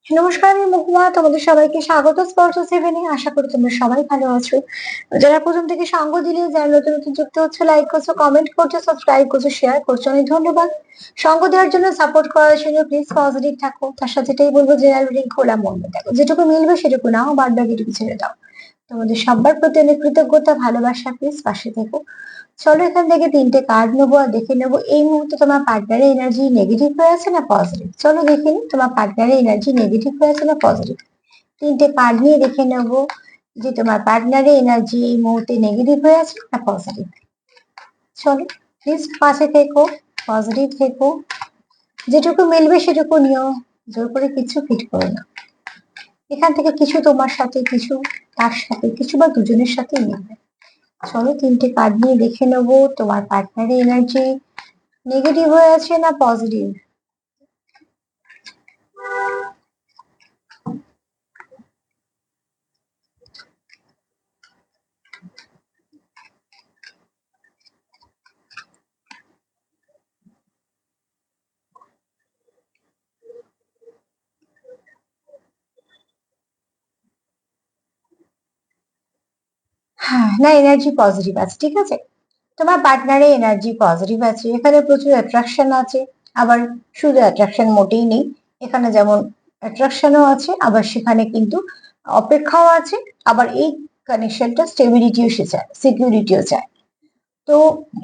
নমস্কার, আমি মুগ্ধা। তোমাদের সবাইকে স্বাগত স্পর্শ সেভেনে। আশা করি তোমরা সবাই ভালো আছো। যারা প্রথম থেকে সঙ্গ দিলে, যারা নতুন নতুন যুক্ত হচ্ছে, লাইক করছো, কমেন্ট করছো, সাবস্ক্রাইব করছো, শেয়ার করছো, অনেক ধন্যবাদ। সঙ্গ দেওয়ার জন্য, সাপোর্ট করার জন্য প্লিজ পজিটিভ থাকো। তার সাথে এটাই বলবো, জেনারেল রিডিং খোলা মন দিয়ে দেখো, যেটুকু মিলবে সেটুকু নাও, বাদ বাকিটুকু ছেড়ে দাও। তোমাদের সবার প্রতি অনেক কৃতজ্ঞতা, ভালোবাসা। প্লিজ পাশে থেকো। চলো এখান থেকে তিনটে কার্ড নেবো আর দেখে নেবো এই মুহূর্তে তোমার পার্টনারের এনার্জি নেগেটিভ হয়ে আছে না পজিটিভ। চলো দেখে নিই তোমার পার্টনারের এনার্জি নেগেটিভ হয়ে আছে না পজিটিভ। তিনটে কার্ড নিয়ে দেখে নেবো যে তোমার পার্টনারের এনার্জি এই মুহূর্তে নেগেটিভ হয়ে আছে না পজিটিভ। চলো প্লিজ পাশে থেকো, পজিটিভ থেকো, যেটুকু মিলবে সেটুকু নিও, জোর করে কিছু ফিট করো না। এখান থেকে কিছু তোমার সাথে, কিছু তার সাথে, কিছু বা দুজনের সাথে মিলবে। চলো তিনটে কার্ড নিয়ে দেখে নেবো তোমার পার্টনারের এনার্জি নেগেটিভ হয়ে আছে না পজিটিভ। হ্যাঁ, না, এনার্জি পজিটিভ আছে, ঠিক আছে। তোমার পার্টনারে এনার্জি পজিটিভ আছে, এখানে প্রচুর অ্যাট্রাকশন আছে। আবার শুধু অ্যাট্রাকশন মোটেই নেই, এখানে যেমন অ্যাট্রাকশনও আছে, আবার সেখানে কিন্তু অপেক্ষাও আছে। আবার এই কানেকশনটা স্টেবিলিটিও সে চায়, সিকিউরিটিও চায়। তো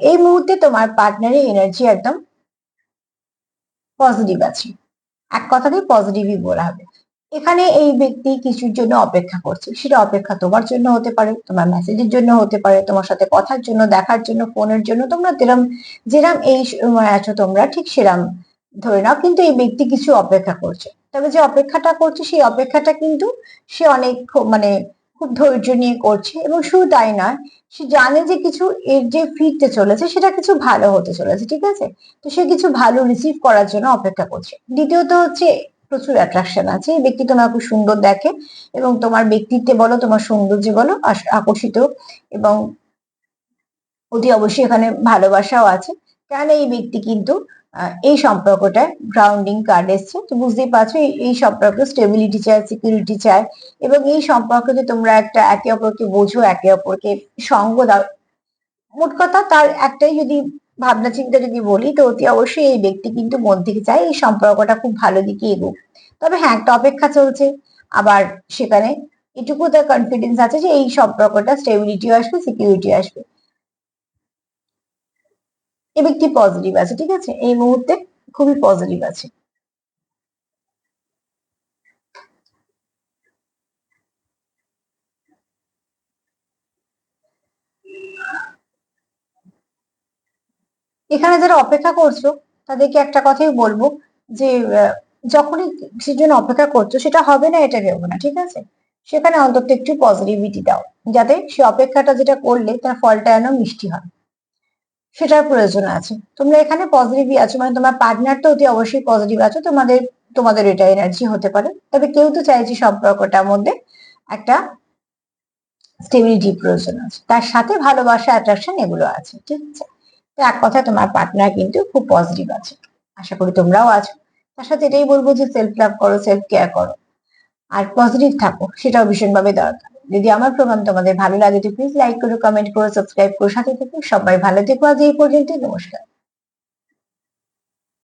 এই মুহূর্তে তোমার পার্টনারের এনার্জি একদম পজিটিভ আছে, এক কথাতেই পজিটিভই বলা হবে। এখানে এই ব্যক্তি কিছুর জন্য অপেক্ষা করছে, সেটা অপেক্ষা তোমার জন্য হতে পারে, তোমার মেসেজের জন্য হতে পারে, তোমার সাথে কথার জন্য, দেখার জন্য, ফোনের জন্য। তোমরা যেরাম যেরাম এই সময় আছো তোমরা ঠিক সেরাম ধরে নাও, কিন্তু এই ব্যক্তি কিছু অপেক্ষা করছে। তবে যে অপেক্ষাটা করছে সেই অপেক্ষাটা কিন্তু সে অনেক মানে খুব ধৈর্য নিয়ে করছে, এবং শুধু তাই নয়, সে জানে যে কিছু এর যে ফিরতে চলেছে সেটা কিছু ভালো হতে চলেছে, ঠিক আছে। তো সে কিছু ভালো রিসিভ করার জন্য অপেক্ষা করছে। দ্বিতীয়ত হচ্ছে প্রচুর অ্যাট্রাকশন আছে, এই ব্যক্তি তোমার খুব সুন্দর দেখে, এবং তোমার ব্যক্তিত্বে বলো, তোমার সৌন্দর্যে বলো আকর্ষিত, এবং অতি অবশ্যই এখানে ভালোবাসাও আছে। কেন এই ব্যক্তি কিন্তু এই সম্পর্কটায় গ্রাউন্ডিং কার্ড এসছে, তো বুঝতেই পারছো এই সম্পর্কে স্টেবিলিটি চায়, সিকিউরিটি চায়, এবং এই সম্পর্কে তোমরা একটা একে অপরকে বোঝো, একে অপরকে সঙ্গ দাও। মোট কথা তার একটাই যদি ভাবনা চিন্তা যদি বলি, তো অতি অবশ্যই এই ব্যক্তি কিন্তু মন থেকে চায় এই সম্পর্কটা খুব ভালো দিকে এগোক। তবে হ্যাঁ, একটা অপেক্ষা চলছে। আবার সেখানে এটুকু তার কনফিডেন্স আছে যে এই সম্পর্কটা স্টেবিলিটিও আসবে, সিকিউরিটি আসবে। এই ব্যক্তি পজিটিভ আছে, ঠিক আছে, এই মুহূর্তে খুবই পজিটিভ আছে। এখানে যারা অপেক্ষা করছো তাদেরকে একটা কথাই বলবো যে আহ, যখনই কিছুর জন্য অপেক্ষা করছো সেটা হবে না এটা ভেবো না, ঠিক আছে। সেখানে অন্তত একটু পজিটিভিটি দাও, যাতে সে অপেক্ষাটা যেটা করলে তার ফলটা যেন মিষ্টি হয়, সেটার প্রয়োজন আছে। তোমরা এখানে পজিটিভই আছো, মানে তোমার পার্টনার তো অতি অবশ্যই পজিটিভ আছো, তোমাদের তোমাদের এটা এনার্জি হতে পারে। তবে কেউ তো চাইছে সম্পর্কটার মধ্যে একটা স্টেবিলিটি প্রয়োজন আছে, তার সাথে ভালোবাসা, অ্যাট্রাকশন এগুলো আছে, ঠিক আছে। তো এক কথায় তোমার পার্টনার কিন্তু খুব পজিটিভ আছে, আশা করি তোমরাও আছো। তার সাথে এটাই বলবো যে সেলফ লাভ করো, সেলফ কেয়ার করো, আর পজিটিভ থাকো, সেটাও ভীষণভাবে দরকার। যদি আমার প্রোগ্রাম তোমাদের ভালো লাগে তো প্লিজ লাইক করো, কমেন্ট করো, সাবস্ক্রাইব করো, সাথে থেকো। সবাই ভালো থেকো, আজ এই পর্যন্ত, নমস্কার।